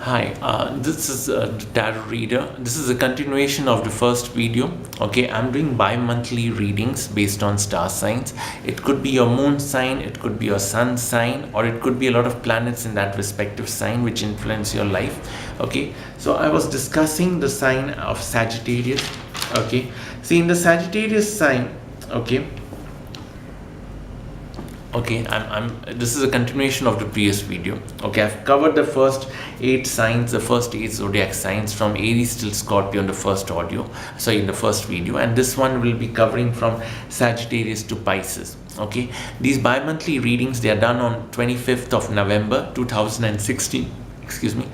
Hi, this is the tarot reader. This is a continuation of the first video. Okay, I'm doing bi-monthly readings based on star signs. It could be your moon sign, it could be your sun sign, or it could be a lot of planets in that respective sign which influence your life. Okay, so I was discussing the sign of Sagittarius. Okay, see, in the Sagittarius sign, okay, this is a continuation of the previous video. Okay, I've covered the first 8 signs, the first 8 zodiac signs from Aries till Scorpio in the first in the first video, and this one will be covering from Sagittarius to Pisces. Okay, these bi-monthly readings, they are done on 25th of November 2016. Excuse me.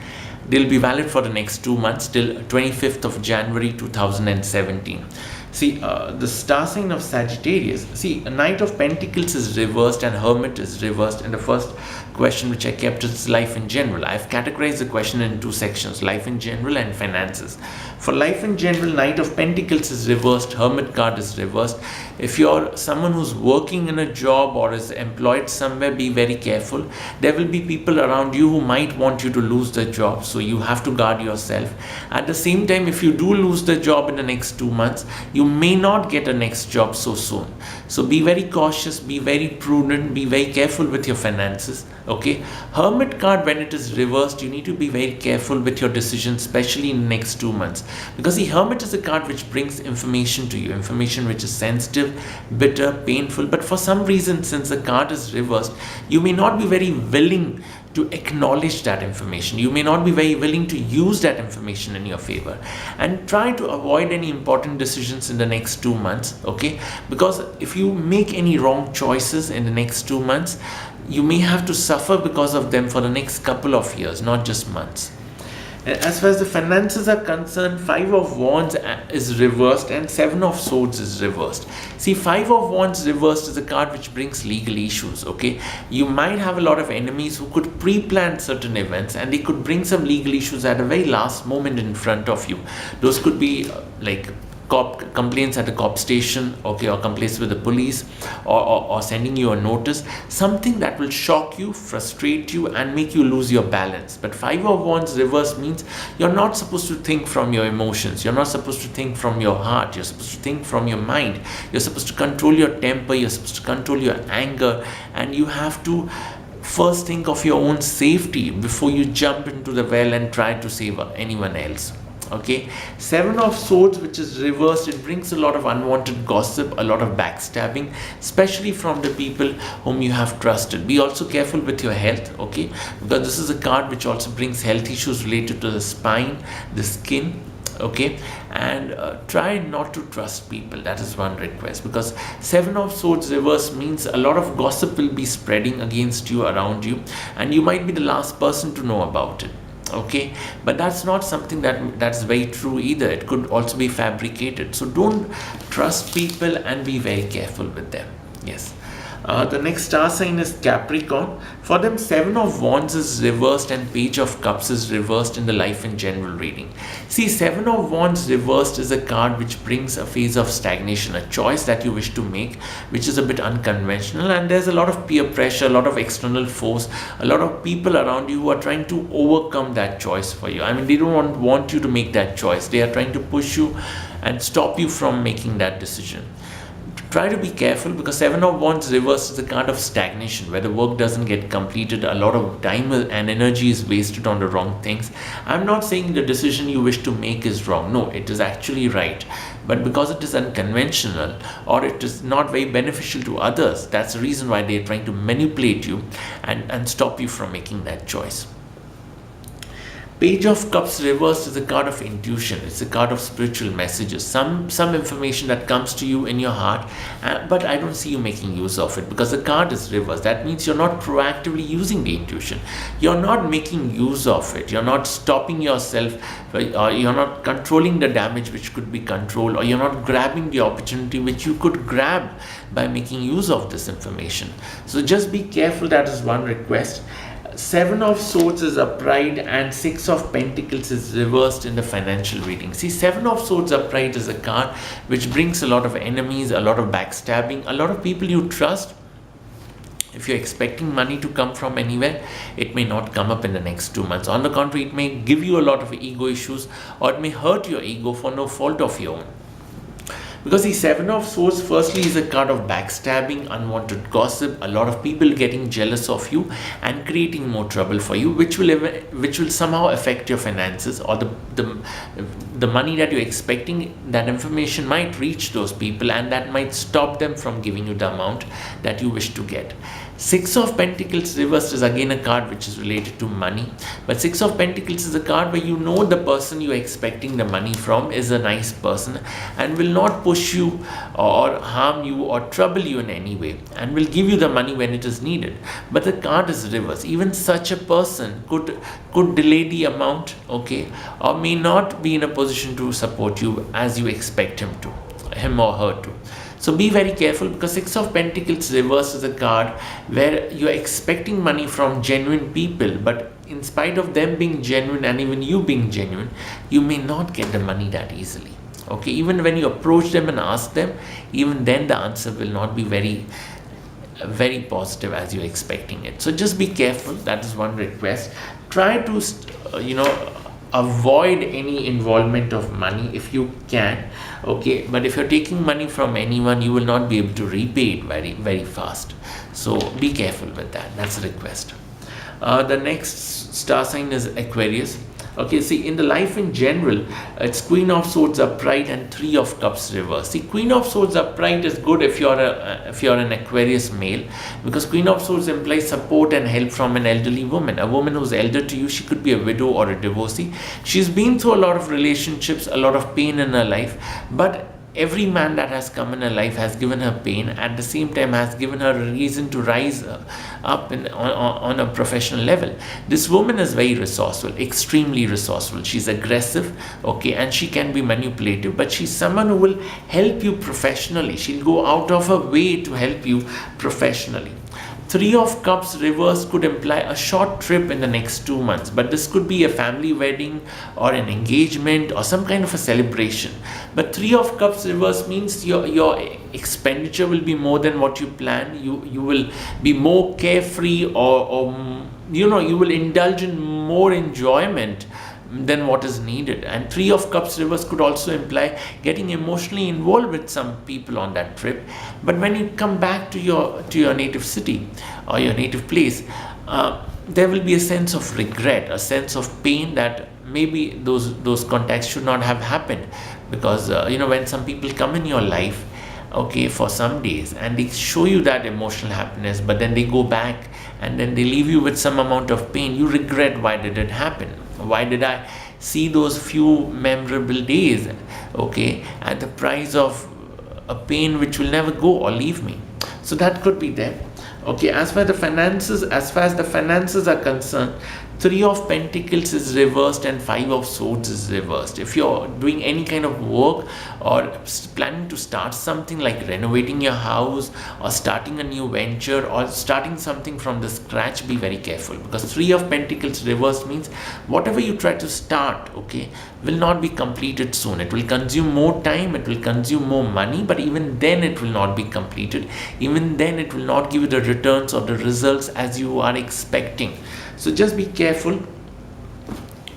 They'll be valid for the next 2 months till 25th of January 2017. See, the star sign of Sagittarius, see, a Knight of Pentacles is reversed and Hermit is reversed. And the first question which I kept is life in general. I've categorized the question in 2 sections, life in general and finances. For life in general, Knight of Pentacles is reversed, Hermit card is reversed. If you're someone who's working in a job or is employed somewhere, be very careful. There will be people around you who might want you to lose the job, so you have to guard yourself. At the same time, if you do lose the job in the next 2 months, you may not get a next job so soon. So be very cautious, be very prudent, be very careful with your finances. Okay, Hermit card, when it is reversed, you need to be very careful with your decisions, especially in the next 2 months, because the Hermit is a card which brings information to you, information which is sensitive, bitter, painful. But for some reason, since the card is reversed, you may not be very willing to acknowledge that information. You may not be very willing to use that information in your favor, and try to avoid any important decisions in the next 2 months. Okay, because if you make any wrong choices in the next 2 months, you may have to suffer because of them for the next couple of years, not just months. As far as the finances are concerned, 5 of Wands is reversed and 7 of Swords is reversed. See, 5 of Wands reversed is a card which brings legal issues. Okay, you might have a lot of enemies who could pre-plan certain events, and they could bring some legal issues at a very last moment in front of you. Those could be like complaints at a cop station, okay, or complaints with the police, or sending you a notice, something that will shock you, frustrate you, and make you lose your balance. But 5 of Wands reverse means you're not supposed to think from your emotions, you're not supposed to think from your heart, you're supposed to think from your mind, you're supposed to control your temper, you're supposed to control your anger, and you have to first think of your own safety before you jump into the well and try to save anyone else. Okay, 7 of Swords, which is reversed, it brings a lot of unwanted gossip, a lot of backstabbing, especially from the people whom you have trusted. Be also careful with your health, okay, because this is a card which also brings health issues related to the spine, the skin. Okay, and try not to trust people. That is one request, because 7 of Swords reverse means a lot of gossip will be spreading against you, around you, and you might be the last person to know about it. Okay, but that's not something that's very true either. It could also be fabricated. So don't trust people and be very careful with them. Yes. The next star sign is Capricorn. For them, 7 of Wands is reversed and Page of Cups is reversed in the life in general reading. See, 7 of Wands reversed is a card which brings a phase of stagnation, a choice that you wish to make, which is a bit unconventional, and there's a lot of peer pressure, a lot of external force, a lot of people around you who are trying to overcome that choice for you. I mean, they don't want you to make that choice. They are trying to push you and stop you from making that decision. Try to be careful, because 7 of Wands reverse is a kind of stagnation where the work doesn't get completed. A lot of time and energy is wasted on the wrong things. I'm not saying the decision you wish to make is wrong. No, it is actually right. But because it is unconventional, or it is not very beneficial to others, that's the reason why they're trying to manipulate you and stop you from making that choice. Page of Cups reversed is a card of intuition. It's a card of spiritual messages, some information that comes to you in your heart, but I don't see you making use of it because the card is reversed. That means you're not proactively using the intuition. You're not making use of it. You're not stopping yourself, or you're not controlling the damage which could be controlled, or you're not grabbing the opportunity which you could grab by making use of this information. So just be careful. That is one request. 7 of Swords is upright and 6 of Pentacles is reversed in the financial reading. See, 7 of Swords upright is a card which brings a lot of enemies, a lot of backstabbing, a lot of people you trust If you're expecting money to come from anywhere, it may not come up in the next 2 months. On the contrary, it may give you a lot of ego issues, or it may hurt your ego for no fault of your own. Because the Seven of Swords, firstly, is a card of backstabbing, unwanted gossip, a lot of people getting jealous of you and creating more trouble for you, which will somehow affect your finances, or the money that you're expecting. That information might reach those people, and that might stop them from giving you the amount that you wish to get. Six of Pentacles reversed is again a card which is related to money, but Six of Pentacles is a card where you know the person you are expecting the money from is a nice person and will not push you or harm you or trouble you in any way, and will give you the money when it is needed. But the card is reversed. Even such a person could delay the amount, okay, or may not be in a position to support you as you expect him or her to. So be very careful, because Six of Pentacles reversed is a card where you are expecting money from genuine people, but in spite of them being genuine and even you being genuine, you may not get the money that easily. Okay, even when you approach them and ask them, even then the answer will not be very positive as you're expecting it. So just be careful. That is one request. Try to avoid any involvement of money if you can, okay, but if you're taking money from anyone, you will not be able to repay it very, very fast. So be careful with that. That's a request. The next star sign is Aquarius. Okay, see, in the life in general, it's Queen of Swords upright and Three of Cups reversed. See, Queen of Swords upright is good if you're an Aquarius male, because Queen of Swords implies support and help from an elderly woman. A woman who's elder to you. She could be a widow or a divorcee. She's been through a lot of relationships, a lot of pain in her life, but every man that has come in her life has given her pain, at the same time has given her a reason to rise up on a professional level. This woman is very resourceful, extremely resourceful. She's aggressive, okay, and she can be manipulative, but she's someone who will help you professionally. She'll go out of her way to help you professionally. Three of Cups reversed could imply a short trip in the next 2 months, but this could be a family wedding or an engagement or some kind of a celebration. But Three of Cups reversed means your expenditure will be more than what you plan. You will be more carefree, or you will indulge in more enjoyment than what is needed. And Three of Cups reverse could also imply getting emotionally involved with some people on that trip. But when you come back to your native city or your native place, there will be a sense of regret, a sense of pain, that maybe those contacts should not have happened, because when some people come in your life, okay, for some days, and they show you that emotional happiness, but then they go back and then they leave you with some amount of pain. You regret, why did it happen? Why did I see those few memorable days, okay, at the price of a pain which will never go or leave me? So that could be there. Okay, as far as the finances are concerned, Three of Pentacles is reversed and Five of Swords is reversed. If you're doing any kind of work or planning to start something like renovating your house or starting a new venture or starting something from the scratch, be very careful, because Three of Pentacles reversed means whatever you try to start, okay, will not be completed soon. It will consume more time, it will consume more money, but even then it will not be completed. Even then it will not give you the returns or the results as you are expecting. So just be careful.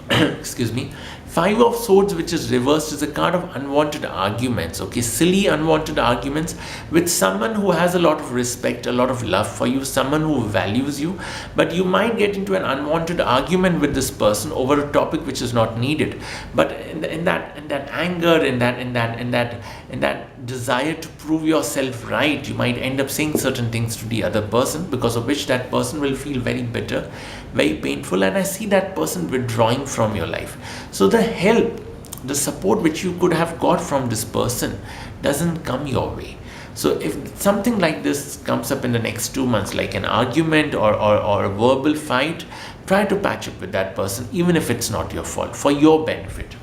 Excuse me. Five of Swords, which is reversed, is a card of unwanted arguments, okay, silly unwanted arguments with someone who has a lot of respect, a lot of love for you, someone who values you, but you might get into an unwanted argument with this person over a topic which is not needed. But in that anger, in that desire to prove yourself right, you might end up saying certain things to the other person, because of which that person will feel very bitter, very painful, and I see that person withdrawing from your life. So the help, the support which you could have got from this person doesn't come your way. So if something like this comes up in the next 2 months, like an argument or a verbal fight, try to patch up with that person, even if it's not your fault, for your benefit.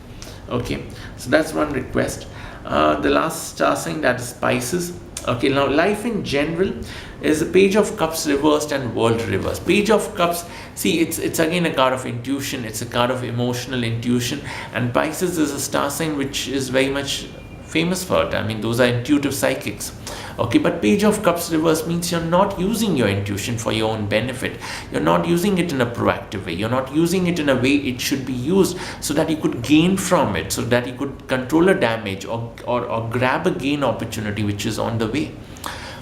Okay, so that's one request. The last star sign, that is Pisces. Okay, now life in general is a Page of Cups reversed and World reversed. Page of Cups, see, it's again a card of intuition. It's a card of emotional intuition, and Pisces is a star sign which is very much famous for it. I mean, those are intuitive psychics. Okay, but Page of Cups reverse means you're not using your intuition for your own benefit. You're not using it in a proactive way. You're not using it in a way it should be used so that you could gain from it, so that you could control a damage or grab a gain opportunity which is on the way.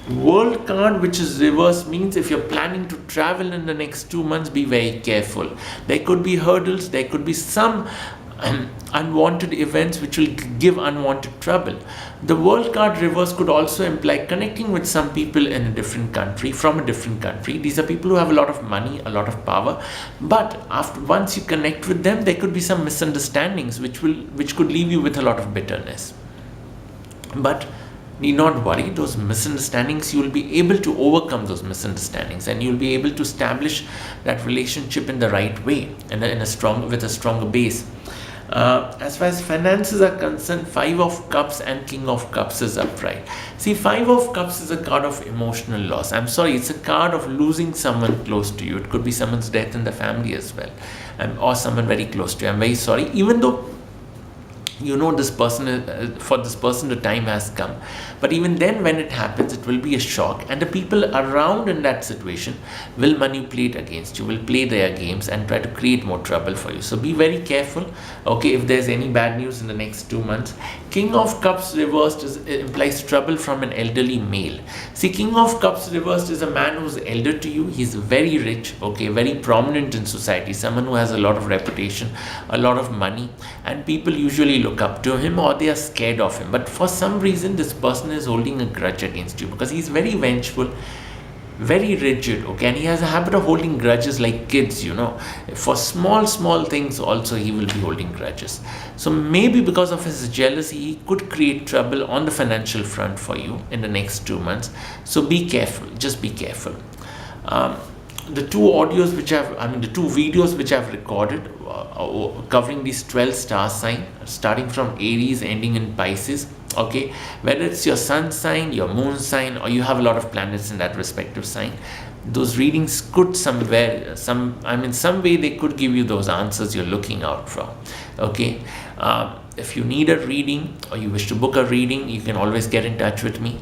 World card, which is reverse, means if you're planning to travel in the next 2 months, be very careful. There could be hurdles, there could be some unwanted events which will give unwanted trouble. The world card reverse could also imply connecting with some people in a different country, from a different country. These are people who have a lot of money, a lot of power, but once you connect with them, there could be some misunderstandings which could leave you with a lot of bitterness. But need not worry, those misunderstandings, you will be able to overcome those misunderstandings, and you'll be able to establish that relationship in the right way and with a stronger base. As far as finances are concerned, 5 of Cups and King of Cups is upright. See, 5 of Cups is a card of emotional loss. I'm sorry, it's a card of losing someone close to you. It could be someone's death in the family as well, or someone very close to you. I'm very sorry, even though you know this person, for this person the time has come, but even then when it happens, it will be a shock, and the people around in that situation will manipulate against you, will play their games and try to create more trouble for you. So be very careful, okay, if there's any bad news in the next 2 months. King of Cups reversed implies trouble from an elderly male. See, King of Cups reversed is a man who's elder to you. He's very rich, okay, very prominent in society, someone who has a lot of reputation, a lot of money, and people usually look up to him or they are scared of him. But for some reason, this person is holding a grudge against you because he's very vengeful, very rigid, okay, and he has a habit of holding grudges like kids, you know. For small things also he will be holding grudges. So maybe because of his jealousy, he could create trouble on the financial front for you in the next 2 months. So be careful, just be careful. The two videos which I've recorded covering these 12 star sign, starting from Aries ending in Pisces, okay, whether it's your sun sign, your moon sign, or you have a lot of planets in that respective sign, those readings could some way they could give you those answers you're looking out for, okay. If you need a reading or you wish to book a reading, you can always get in touch with me.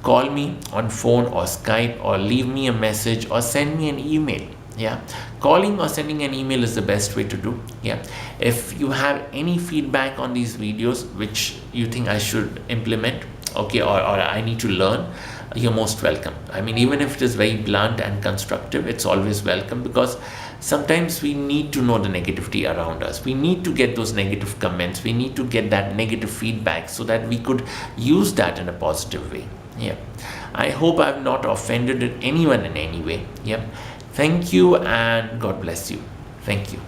Call me on phone or Skype, or leave me a message or send me an email. Yeah, calling or sending an email is the best way to do. Yeah, if you have any feedback on these videos which you think I should implement, okay, or I need to learn, you're most welcome. I mean, even if it is very blunt and constructive, it's always welcome, because sometimes we need to know the negativity around us. We need to get those negative comments. We need to get that negative feedback so that we could use that in a positive way. Yeah, I hope I've not offended anyone in any way. Yeah, thank you and God bless you. Thank you.